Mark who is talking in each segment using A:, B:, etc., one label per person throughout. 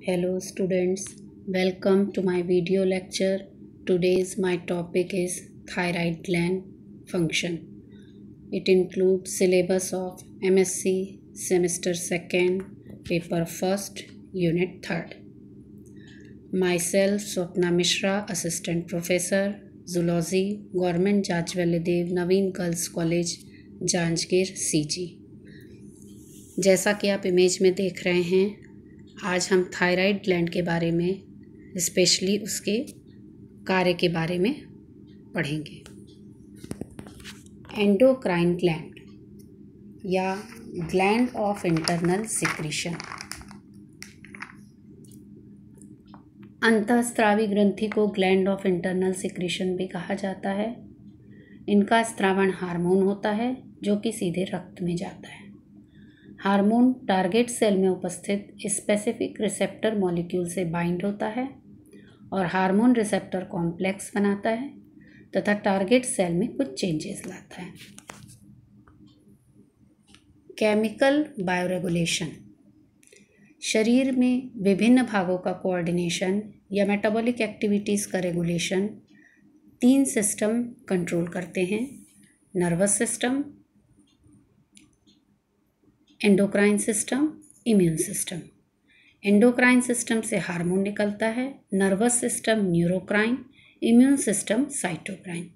A: Hello students, welcome to my video lecture. Today's my topic is thyroid gland function. It includes syllabus of MSc semester 2nd, paper 1st, unit 3rd. Myself Swapna Mishra, assistant professor, zoology, Government Jajwaldev Naveen Girls College, Janjgir CG। जैसा कि आप image में देख रहे हैं, आज हम thyroid gland के बारे में, स्पेशली उसके कार्य के बारे में पढ़ेंगे। एंडोक्राइन ग्लैंड या ग्लैंड ऑफ इंटरनल सिक्रीशन। अंतःस्रावी ग्रंथि को ग्लैंड ऑफ इंटरनल सिक्रीशन भी कहा जाता है। इनका स्त्रावण हार्मोन होता है जो कि सीधे रक्त में जाता है। हार्मोन टारगेट सेल में उपस्थित स्पेसिफिक रिसेप्टर मॉलिक्यूल से बाइंड होता है और हार्मोन रिसेप्टर कॉम्प्लेक्स बनाता है तथा टारगेट सेल में कुछ चेंजेस लाता है। Chemical bioregulation. शरीर में विभिन्न भागों का कोऑर्डिनेशन या मेटाबॉलिक एक्टिविटीज़ का रेगुलेशन 3 सिस्टम कंट्रोल करते हैं: nervous system, endocrine system, immune system. Endocrine system से हार्मोन निकलता है, nervous system neurocrine, immune system cytocrine.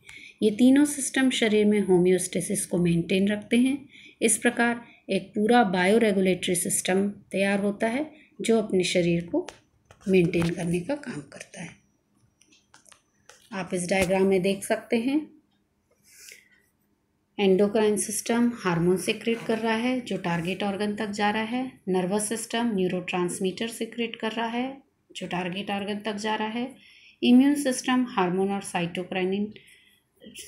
A: ये तीनों सिस्टम शरीर में होम्योस्टेसिस को मेंटेन रखते हैं। इस प्रकार एक पूरा बायो रेगुलेटरी सिस्टम तैयार होता है जो अपने शरीर को मेंटेन करने का काम करता है। आप इस डायग्राम में देख सकते हैं, एंडोक्राइन सिस्टम हार्मोन सिक्रेट कर रहा है जो टारगेट ऑर्गन तक जा रहा है। नर्वस सिस्टम न्यूरोट्रांसमीटर सिक्रेट कर रहा है जो टारगेट ऑर्गन तक जा रहा है। इम्यून सिस्टम हार्मोन और साइटोकाइनिन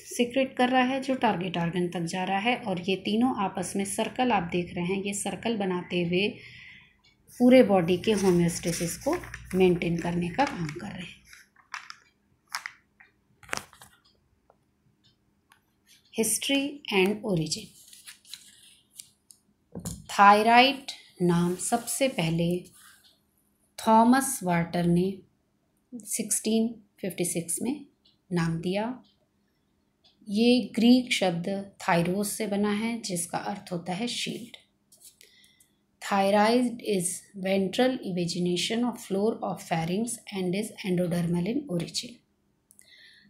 A: सिक्रेट कर रहा है जो टारगेट ऑर्गन तक जा रहा है। और ये तीनों आपस में सर्कल आप देख रहे हैं, ये सर्कल बनाते हुए पूरे बॉडी के होम्योस्टेसिस को मेंटेन करने का काम कर रहे हैं। History and origin. थायराइड नाम सबसे पहले थॉमस वाटर ने 1656 में नाम दिया। ये ग्रीक शब्द थायरोस से बना है जिसका अर्थ होता है shield. Thyroid is ventral evagination of floor of pharynx and is endodermal in origin.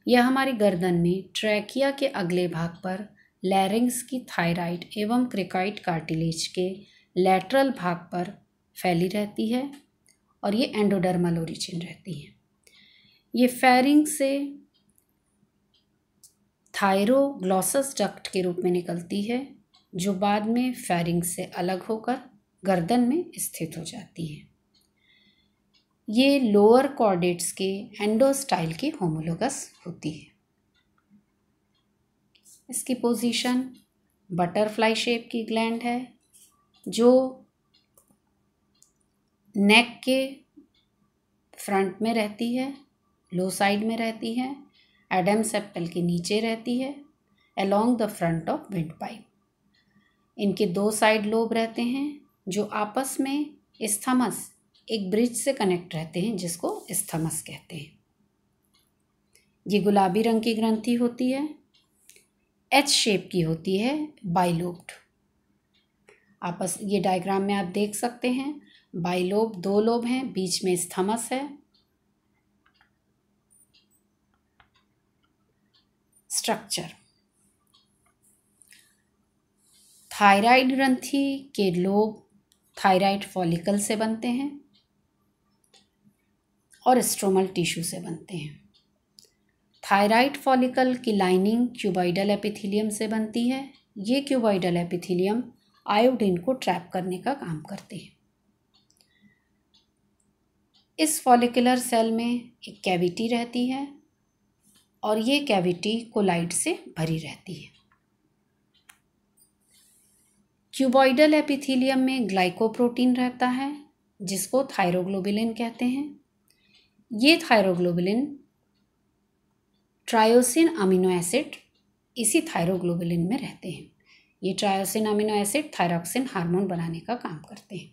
A: यह हमारी गर्दन में ट्रैकिया के अगले भाग पर लैरिंग्स की थायराइड एवं क्रिकॉइड कार्टिलेज के लैटरल भाग पर फैली रहती है और ये एंडोडर्मल ओरिजिन रहती है। ये फेरिंग से थायरोग्लॉसस डक्ट के रूप में निकलती है जो बाद में फेरिंग से अलग होकर गर्दन में स्थित हो जाती है। ये लोअर कॉर्डेट्स के एंडोस्टाइल की होमोलोगस होती है। इसकी पोजीशन बटरफ्लाई शेप की ग्लैंड है जो नेक के फ्रंट में रहती है, लो साइड में रहती है, एडम सेप्टल के नीचे रहती है, along the front of wind pipe. इनके 2 साइड लोब रहते हैं जो आपस में इस्थमस एक ब्रिज से कनेक्ट रहते हैं जिसको इस्थमस कहते हैं। ये गुलाबी रंग की ग्रंथि होती है, एच शेप की होती है, बाइलोब्ड। आपस ये डायग्राम में आप देख सकते हैं, बाइलोब 2 लोब हैं, बीच में इस्थमस है। स्ट्रक्चर। थायराइड ग्रंथि के लोब थायराइड फॉलिकल से बनते हैं और स्ट्रोमल टिश्यू से बनते हैं। थायराइड फॉलिकल की लाइनिंग क्यूबॉइडल एपिथेलियम से बनती है। ये क्यूबॉइडल एपिथेलियम आयोडीन को ट्रैप करने का काम करते हैं। इस फॉलिकुलर सेल में एक कैविटी रहती है और ये कैविटी कोलाइड से भरी रहती है। क्यूबॉइडल एपिथेलियम में ग्लाइकोप्रोटीन रहता है जिसको थायरोग्लोबुलिन कहते हैं। ये थायरोग्लोबुलिन ट्रायोसिन अमीनो एसिड इसी थायरोग्लोबुलिन में रहते हैं। ये tyrosine amino acid thyroxine hormone बनाने का काम करते हैं।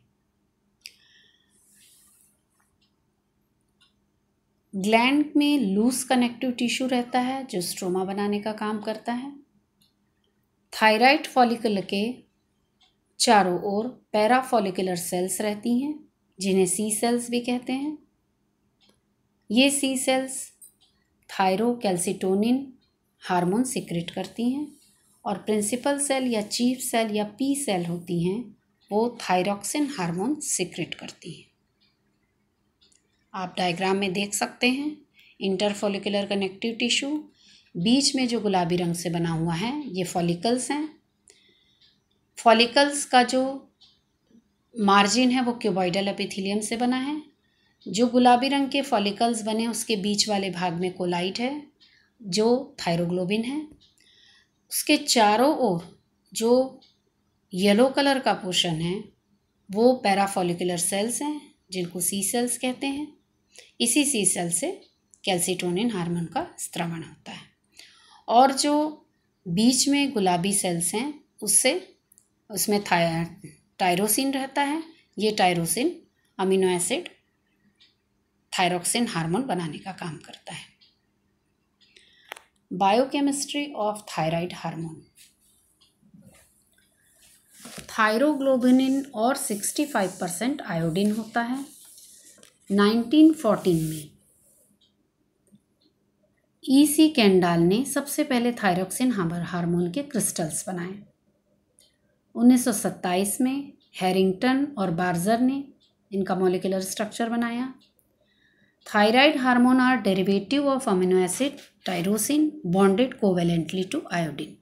A: ग्लैंड में लूज कनेक्टिव टिश्यू रहता है जो स्ट्रोमा बनाने का काम करता है। थायराइड फॉलिकल के चारों ओर पैराफॉलिकुलर सेल्स रहती हैं जिन्हें सी सेल्स भी कहते हैं। ये सी सेल्स थायरोकैल्सिटोनिन हार्मोन सिक्रेट करती हैं और प्रिंसिपल सेल या चीफ सेल या पी सेल होती हैं वो थायरॉक्सिन हार्मोन सिक्रेट करती हैं। आप डायग्राम में देख सकते हैं इंटरफॉलिकुलर कनेक्टिव टिश्यू, बीच में जो गुलाबी रंग से बना हुआ है ये फॉलिकल्स हैं। फॉलिकल्स का जो मार्जिन है वो क्यूबॉइडल एपिथेलियम से बना है। जो गुलाबी रंग के फॉलिकल्स बने उसके बीच वाले भाग में कोलाइट है जो थायरोग्लोबिन है। उसके चारों ओर जो येलो कलर का पोर्शन है वो पैराफॉलिकुलर सेल्स हैं जिनको सी सेल्स कहते हैं। इसी सी सेल से कैल्सिटोनिन हार्मोन का स्त्रवण होता है और जो बीच में गुलाबी सेल्स हैं उसमें टायरोसिन रहता है। ये tyrosine amino acid thyroxine hormone बनाने का काम करता है। Biochemistry of thyroid hormone. Thyroglobulin और 65% आयोडीन होता है। 1914 में E.C. कैंडाल ने सबसे पहले थायरॉक्सिन हार्मोन के क्रिस्टल्स बनाए। 1927 में हैरिंगटन और बार्जर ने इनका मॉलिक्यूलर स्ट्रक्चर बनाया। Thyroid hormone are derivative of amino acid tyrosine bonded covalently to iodine.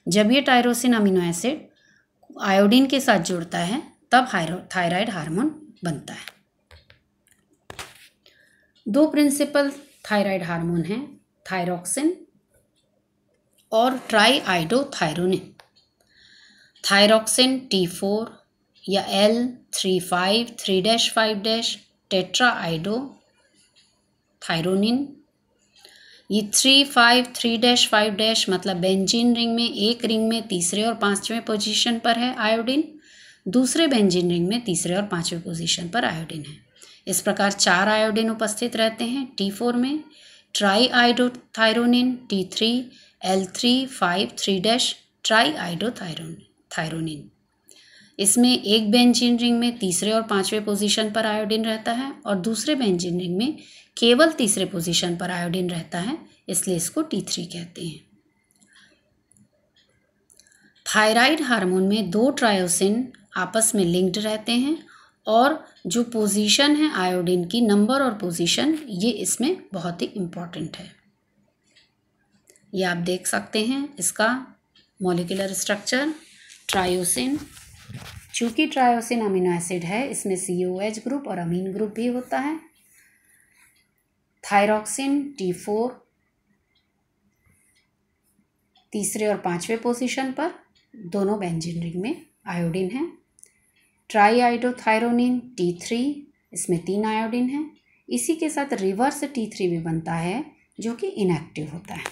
A: जब ये टायरोसिन अमीनो एसिड आयोडीन के साथ जुड़ता है तब थायराइड हार्मोन बनता है। दो प्रिंसिपल थायराइड हार्मोन हैं, थायरॉक्सिन और ट्राईआइडोथायरोनिन। थायरॉक्सिन T4 या L353-5- टेट्राआइडोथायरोनिन। ये 353-5 मतलब बेंजीन रिंग में एक रिंग में तीसरे और पांचवें पोजीशन पर है आयोडीन, दूसरे बेंजीन रिंग में तीसरे और पांचवें पोजीशन पर आयोडीन है। इस प्रकार 4 आयोडीन उपस्थित रहते हैं T4 में। Triiodothyronine T3 L353- triiodothyronine. इसमें एक बेंजीन रिंग में तीसरे और पांचवें पोजीशन पर आयोडीन रहता है और दूसरे बेंजीन रिंग में केवल तीसरे पोजीशन पर आयोडीन रहता है, इसलिए इसको T3 कहते हैं। थायराइड हार्मोन में 2 ट्रायोसिन आपस में लिंक्ड रहते हैं और जो पोजीशन है आयोडीन की, नंबर और पोजीशन, ये इसमें बहुत ही इम्पॉर्टेंट है। ये आप देख सकते हैं इसका मॉलिक्यूलर स्ट्रक्चर। ट्रायोसिन, चूँकि ट्रायोसिन अमीनो एसिड है इसमें COH ग्रुप और अमीन ग्रुप भी होता है। थायरॉक्सिन T4 तीसरे और पांचवें पोजीशन पर, दोनों बेंजीन रिंग में आयोडीन है। ट्राईआइडोथायरोनिन T3, इसमें 3 आयोडीन है। इसी के साथ रिवर्स T3 भी बनता है जो कि इनएक्टिव होता है।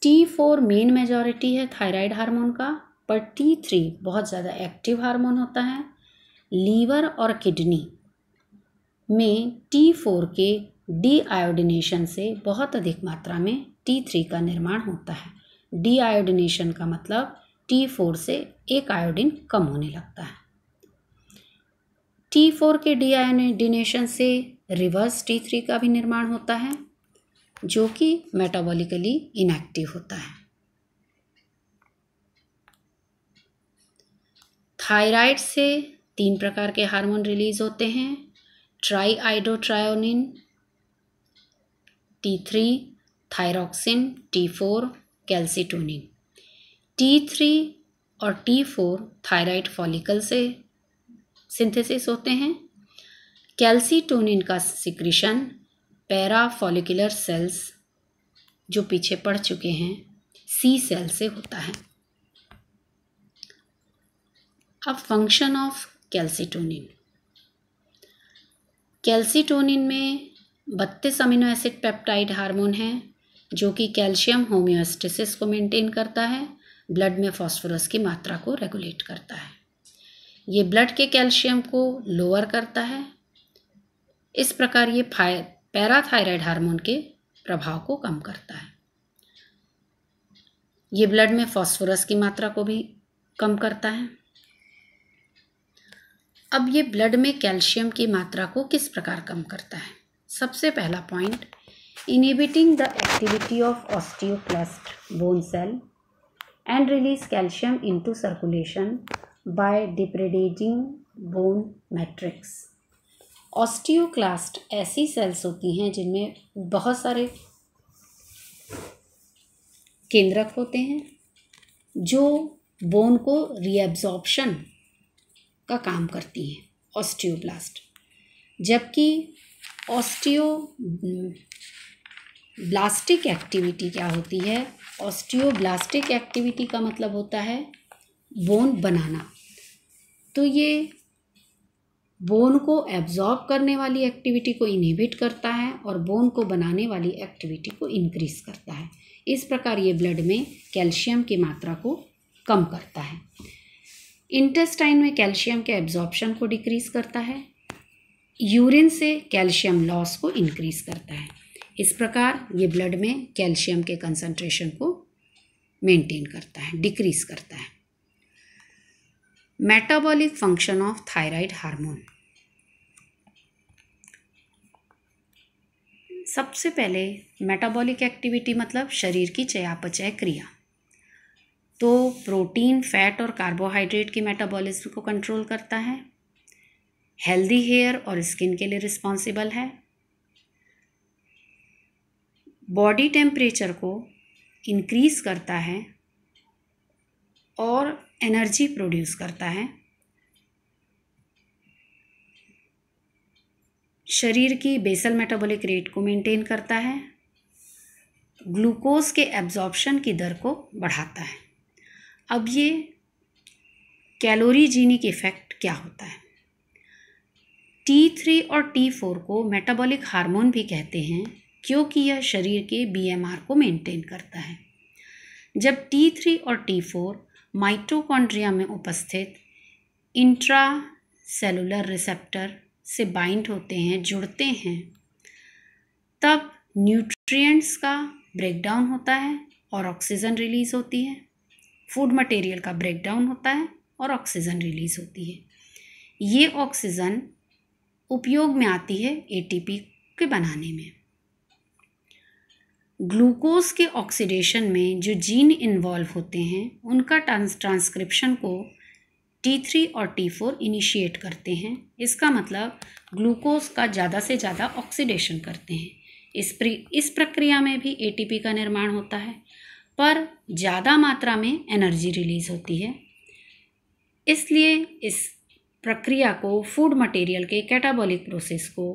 A: T4 मेन मेजॉरिटी है थायराइड हार्मोन का, पर T3 बहुत ज़्यादा एक्टिव हार्मोन होता है। लीवर और किडनी में T4 के डीआयोडिनेशन से बहुत अधिक मात्रा में T3 का निर्माण होता है। डीआयोडिनेशन का मतलब T4 से एक आयोडीन कम होने लगता है। T4 के डीआयोडिनेशन से रिवर्स T3 का भी निर्माण होता है जो कि मेटाबॉलिकली इनएक्टिव होता है। थायराइड से 3 प्रकार के हार्मोन रिलीज होते हैं, triiodothyronine T3, thyroxine T4, calcitonin. T3 और T4 थायराइड फॉलिकल से सिंथेसिस होते हैं। कैल्सिटोनिन का सिक्रीशन पैराफॉलिकुलर सेल्स जो पीछे पड़ चुके हैं सी सेल से होता है। अब फंक्शन ऑफ कैल्सिटोनिन। कैल्सिटोनिन में 32 अमीनो एसिड पेप्टाइड हार्मोन है जो कि कैल्शियम होम्योस्टेसिस को मेंटेन करता है, ब्लड में फास्फोरस की मात्रा को रेगुलेट करता है। ये ब्लड के कैल्शियम को लोअर करता है। इस प्रकार ये पैराथायराइड हार्मोन के प्रभाव को कम करता है। ये ब्लड में फास्फोरस की मात्रा को भी कम करता है। अब ये ब्लड में कैल्शियम की मात्रा को किस प्रकार कम करता है? सबसे पहला point, inhibiting the activity of osteoclast bone cell and release calcium into circulation by depredating bone matrix. Osteoclast ऐसी सेल्स होती हैं जिनमें बहुत सारे केंद्रक होते हैं जो बोन को रीएब्जॉर्प्शन का काम करती हैं, ऑस्टियोब्लास्ट। जबकि ऑस्टियोब्लास्टिक एक्टिविटी क्या होती है? ऑस्टियोब्लास्टिक एक्टिविटी का मतलब होता है बोन बनाना। तो ये बोन को एब्जॉर्ब करने वाली एक्टिविटी को इनहिबिट करता है और बोन को बनाने वाली एक्टिविटी को इंक्रीज करता है। इस प्रकार ये ब्लड में कैल्शियम की मात्रा को कम करता है। इंटेस्टाइन में कैल्शियम के एब्जॉर्प्शन को डिक्रीज करता है। यूरिन से कैल्शियम लॉस को इंक्रीज करता है। इस प्रकार ये ब्लड में कैल्शियम के कंसंट्रेशन को मेंटेन करता है, डिक्रीज करता है। Metabolic function of thyroid hormone. सबसे पहले मेटाबॉलिक एक्टिविटी मतलब शरीर की चयापचय क्रिया। तो प्रोटीन, फैट और कार्बोहाइड्रेट की मेटाबॉलिज्म को कंट्रोल करता है। हेल्दी हेयर और स्किन के लिए रिस्पॉन्सिबल है। बॉडी टेम्परेचर को इंक्रीज करता है और एनर्जी प्रोड्यूस करता है। शरीर की बेसल मेटाबॉलिक रेट को मेंटेन करता है। ग्लूकोज के एब्जॉर्प्शन की दर को बढ़ाता है। अब ये कैलोरीजेनिक इफेक्ट क्या होता है? T3 और T4 को मेटाबॉलिक हार्मोन भी कहते हैं क्योंकि यह शरीर के BMR को मेंटेन करता है। जब T3 और T4 माइटोकॉन्ड्रिया में उपस्थित इंट्रासेलुलर रिसेप्टर से बाइंड होते हैं, जुड़ते हैं, तब न्यूट्रिएंट्स का ब्रेकडाउन होता है और ऑक्सीजन रिलीज होती है। फूड मटेरियल का ब्रेकडाउन होता है और ऑक्सीजन रिलीज होती है। ये ऑक्सीजन उपयोग में आती है ATP के बनाने में। ग्लूकोज के ऑक्सीडेशन में जो जीन इन्वॉल्व होते हैं उनका ट्रांसक्रिप्शन को T3 और T4 इनिशिएट करते हैं। इसका मतलब ग्लूकोज का ज़्यादा से ज़्यादा ऑक्सीडेशन करते हैं। इस प्रक्रिया में भी ATP का निर्माण होता है, पर ज़्यादा मात्रा में एनर्जी रिलीज होती है। इसलिए इस प्रक्रिया को फूड मटेरियल के कैटाबॉलिक प्रोसेस को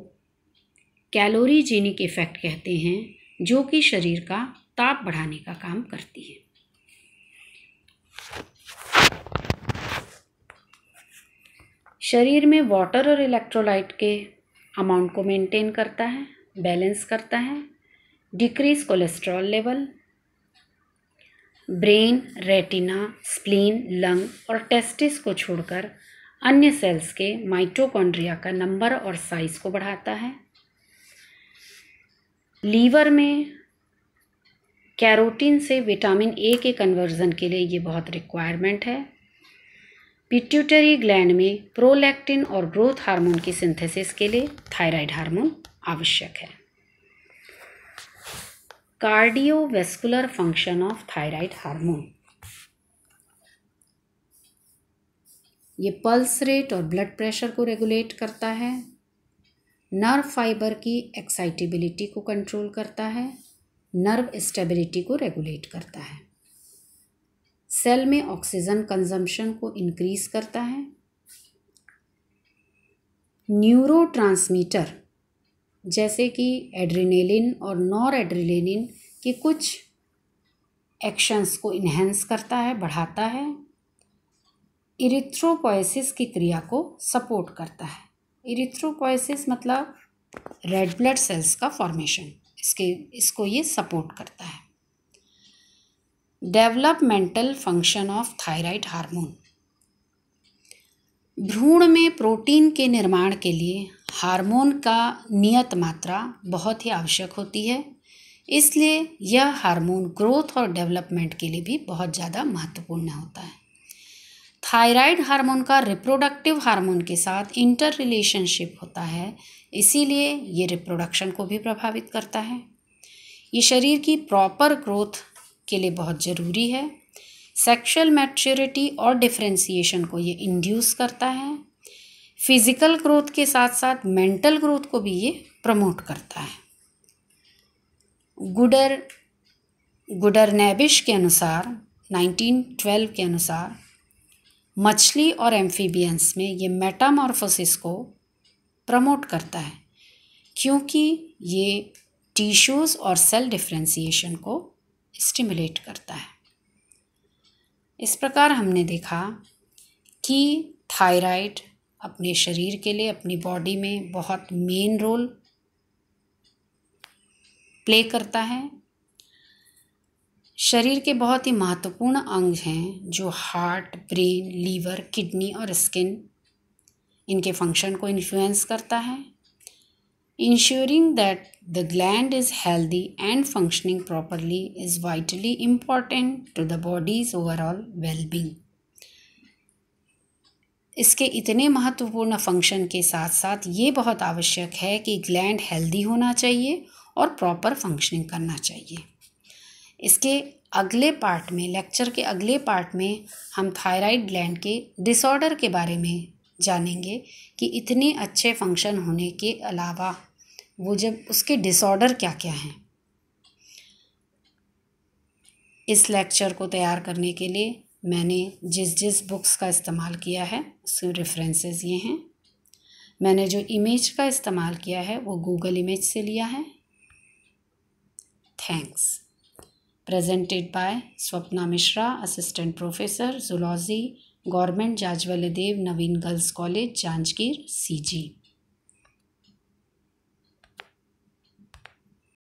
A: कैलोरीजेनिक इफेक्ट कहते हैं, जो कि शरीर का ताप बढ़ाने का काम करती है। शरीर में वाटर और इलेक्ट्रोलाइट के अमाउंट को मेंटेन करता है, बैलेंस करता है। Decrease cholesterol level. Brain, retina, spleen, lung और टेस्टिस को छोड़कर अन्य सेल्स के माइटोकॉन्ड्रिया का नंबर और साइज को बढ़ाता है। लीवर में कैरोटीन से विटामिन A के कन्वर्जन के लिए ये बहुत रिक्वायरमेंट है। पिट्यूटरी ग्लैंड में प्रोलैक्टिन और ग्रोथ हार्मोन की सिंथेसिस के लिए थायराइड हार्मोन आवश्यक है। Cardiovascular function of thyroid hormone. ये पल्स रेट और ब्लड प्रेशर को रेगुलेट करता है। नर्व फाइबर की एक्साइटेबिलिटी को कंट्रोल करता है। नर्व स्टेबिलिटी को रेगुलेट करता है। सेल में ऑक्सीजन कंजम्पशन को इंक्रीज करता है। न्यूरोट्रांसमीटर जैसे कि एड्रेनालिन और नॉर एड्रेनालिन की कुछ एक्शंस को इन्हेंस करता है, बढ़ाता है। इरिथ्रोपोएसिस की क्रिया को सपोर्ट करता है। इरिथ्रोपोएसिस मतलब रेड ब्लड सेल्स का फॉर्मेशन, इसको ये सपोर्ट करता है। Developmental function of thyroid hormone. भ्रूण में प्रोटीन के निर्माण के लिए हार्मोन का नियत मात्रा बहुत ही आवश्यक होती है, इसलिए यह हार्मोन ग्रोथ और डेवलपमेंट के लिए भी बहुत ज़्यादा महत्वपूर्ण होता है। थायराइड हार्मोन का रिप्रोडक्टिव हार्मोन के साथ इंटर रिलेशनशिप होता है, इसीलिए ये रिप्रोडक्शन को भी प्रभावित करता है। ये शरीर की प्रॉपर ग्रोथ के लिए बहुत ज़रूरी है। सेक्सुअल मैच्योरिटी और डिफरेंशिएशन को ये इंड्यूस करता है। फिजिकल ग्रोथ के साथ साथ मेंटल ग्रोथ को भी ये प्रमोट करता है। गुडरनैबिश के अनुसार 1912 के अनुसार मछली और एम्फीबियंस में ये मेटामॉर्फोसिस को प्रमोट करता है, क्योंकि ये टिश्यूज़ और सेल डिफरेंशिएशन को स्टिमुलेट करता है। इस प्रकार हमने देखा कि थायराइड अपने शरीर के लिए, अपनी बॉडी में बहुत मेन रोल प्ले करता है। शरीर के बहुत ही महत्वपूर्ण अंग हैं जो हार्ट, ब्रेन, लीवर, किडनी और स्किन, इनके फंक्शन को इन्फ्लुएंस करता है। Ensuring that the gland is healthy and functioning properly is vitally important to the body's overall well-being. इसके इतने महत्वपूर्ण फंक्शन के साथ साथ ये बहुत आवश्यक है कि ग्लैंड हेल्दी होना चाहिए और प्रॉपर फंक्शनिंग करना चाहिए। इसके अगले पार्ट में, लेक्चर के अगले पार्ट में हम थायराइड ग्लैंड के डिसऑर्डर के बारे में जानेंगे कि इतने अच्छे फंक्शन होने के अलावा वो जब उसके डिसऑर्डर क्या क्या हैं। इस लेक्चर को तैयार करने के लिए मैंने जिस बुक्स का इस्तेमाल किया है उसके रेफरेंसेस ये हैं। मैंने जो इमेज का इस्तेमाल किया है वो गूगल इमेज से लिया है। Thanks. Presented by Swapna Mishra, assistant professor zoology, government Jajwalyadev Naveen girls college, Janjgir, CG।